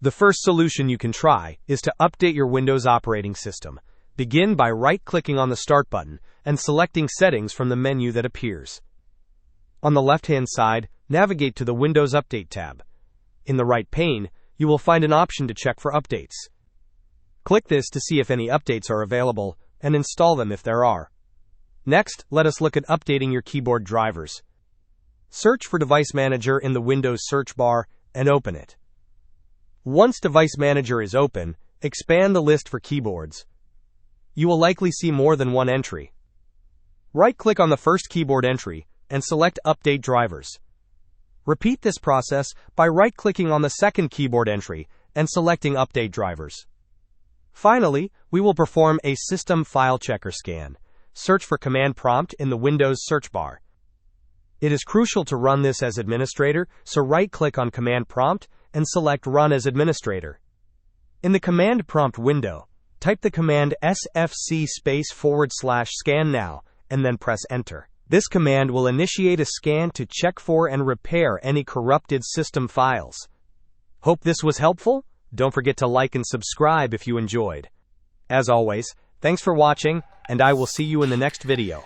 The first solution you can try is to update your Windows operating system. Begin by right-clicking on the Start button and selecting Settings from the menu that appears. On the left-hand side, navigate to the Windows Update tab. In the right pane, you will find an option to check for updates. Click this to see if any updates are available, and install them if there are. Next, let us look at updating your keyboard drivers. Search for Device Manager in the Windows search bar and open it. Once Device Manager is open, expand the list for keyboards. You will likely see more than one entry. Right-click on the first keyboard entry and select Update Drivers. Repeat this process by right-clicking on the second keyboard entry and selecting Update Drivers. Finally, we will perform a System File Checker scan. Search for Command Prompt in the Windows search bar. It is crucial to run this as administrator, so right-click on Command Prompt and select Run as Administrator. In the Command Prompt window, type the command sfc:/scannow and then press Enter. This command will initiate a scan to check for and repair any corrupted system files. Hope this was helpful. Don't forget to like and subscribe if you enjoyed. As always, thanks for watching, and I will see you in the next video.